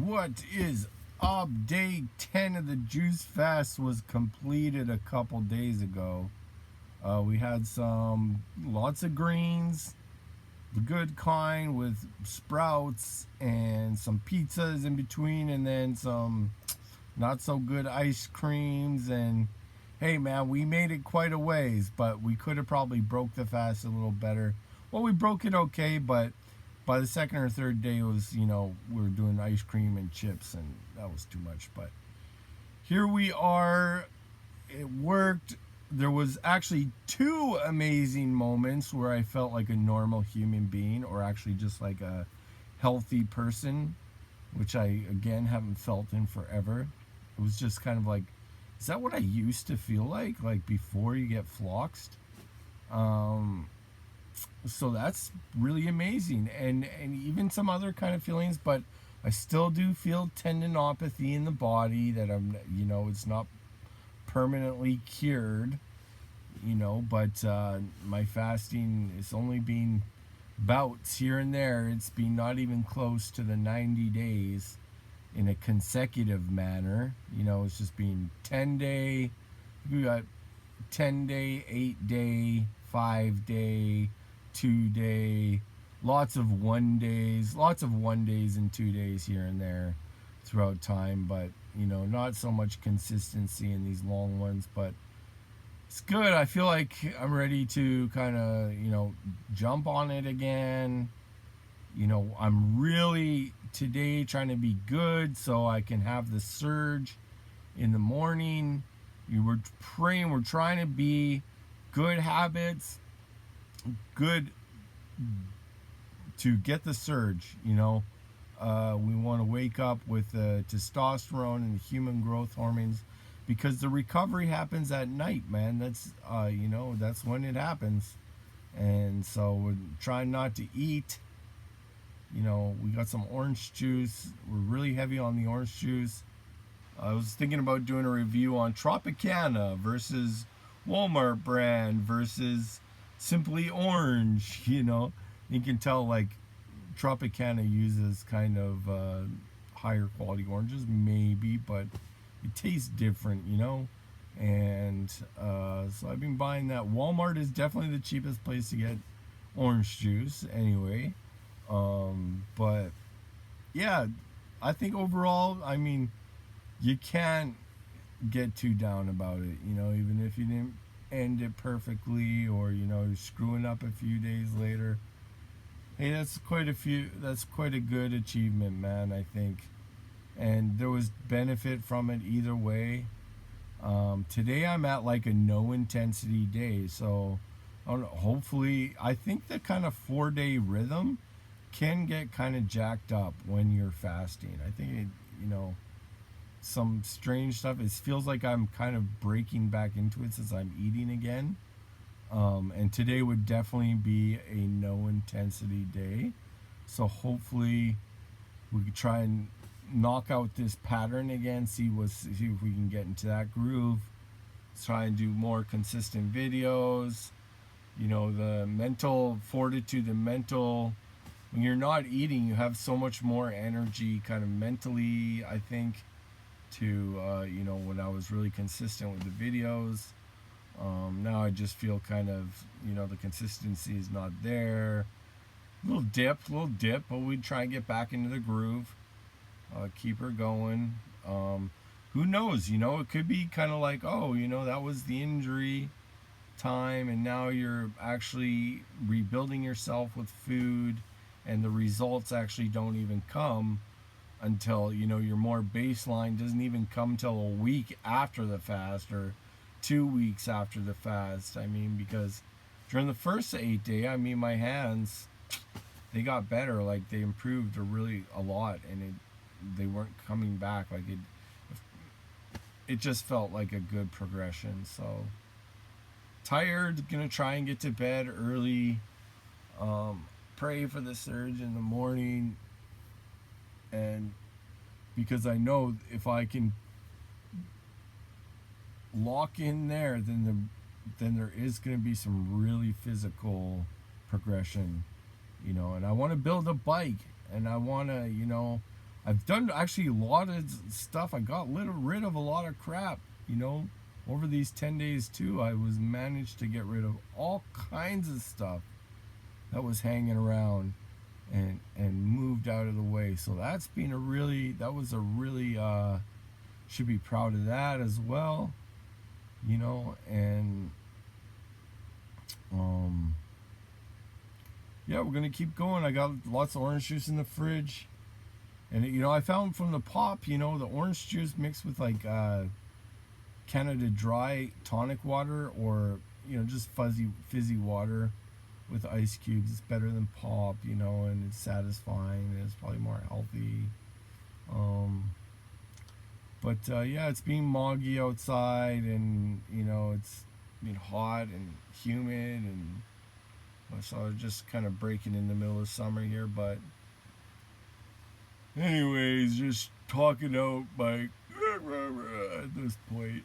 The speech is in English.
What is up? Day 10 of the Juice Fast was completed a couple days ago. We had lots of greens, the good kind with sprouts and some pizzas in between, and then some not so good ice creams. And hey, man, we made it quite a ways, but we could have probably broke the fast a little better. Well, we broke it okay, but by the second or third day, it was, we were doing ice cream and chips, and that was too much. But here we are. It worked. There was actually two amazing moments where I felt like a normal human being, or actually just like a healthy person, which I again haven't felt in forever. It was just kind of like, is that what I used to feel like before you get floxed? Um, so that's really amazing, and even some other kind of feelings, but I still do feel tendinopathy in the body that it's not permanently cured, but my fasting is only been bouts here and there. It's been not even close to the 90 days in a consecutive manner. It's just been 10 day. We got 10 day, 8 day, 5 day, 2 day, lots of 1 days and 2 days here and there throughout time, but not so much consistency in these long ones. But it's good. I feel like I'm ready to kind of jump on it again. I'm really today trying to be good so I can have the surge in the morning. We're praying, we're trying to be good habits, good to get the surge. We want to wake up with the testosterone and the human growth hormones, because the recovery happens at night, man. That's when it happens. And so we're trying not to eat. We got some orange juice. We're really heavy on the orange juice. I was thinking about doing a review on Tropicana versus Walmart brand versus Simply Orange. You can tell like Tropicana uses kind of higher quality oranges, maybe, but it tastes different, And so I've been buying that. Walmart is definitely the cheapest place to get orange juice, anyway. But yeah, I think overall, you can't get too down about it, even if you didn't end it perfectly, or you're screwing up a few days later. Hey, that's quite a good achievement, man, I think. And there was benefit from it either way. Today I'm at like a no intensity day, so hopefully, I think the kind of 4 day rhythm can get kind of jacked up when you're fasting. I think some strange stuff. It feels like I'm kind of breaking back into it since I'm eating again. And today would definitely be a no intensity day. So hopefully we could try and knock out this pattern again, see if we can get into that groove. Let's try and do more consistent videos. The mental fortitude, when you're not eating, you have so much more energy kind of mentally, I think, to when I was really consistent with the videos. Now I just feel kind of, the consistency is not there. Little dip, but we try and get back into the groove. Keep her going. Who knows? It could be kind of like, oh, that was the injury time, and now you're actually rebuilding yourself with food, and the results actually don't even come until your more baseline doesn't even come till a week after the fast, or 2 weeks after the fast. Because during the first 8 day, my hands, they got better. Like, they improved a lot, and they weren't coming back. Like, it just felt like a good progression. So tired, gonna try and get to bed early. Pray for the surge in the morning, and because I know if I can lock in there, then there is going to be some really physical progression, and I want to build a bike, and I want to I've done actually a lot of stuff. I got rid of a lot of crap, you know, over these 10 days too. I was managed to get rid of all kinds of stuff that was hanging around and moved out of the way. So that's been that was a really should be proud of that as well, you know. And yeah, we're gonna keep going. I got lots of orange juice in the fridge, and you know, I found from the pop, you know, the orange juice mixed with like Canada Dry tonic water, or you know, just fizzy water with ice cubes. It's better than pop, you know, and it's satisfying, and it's probably more healthy. But yeah, it's being moggy outside, and you know, it's been hot and humid, and so just kind of breaking in the middle of summer here. But anyways, just talking out my at this point.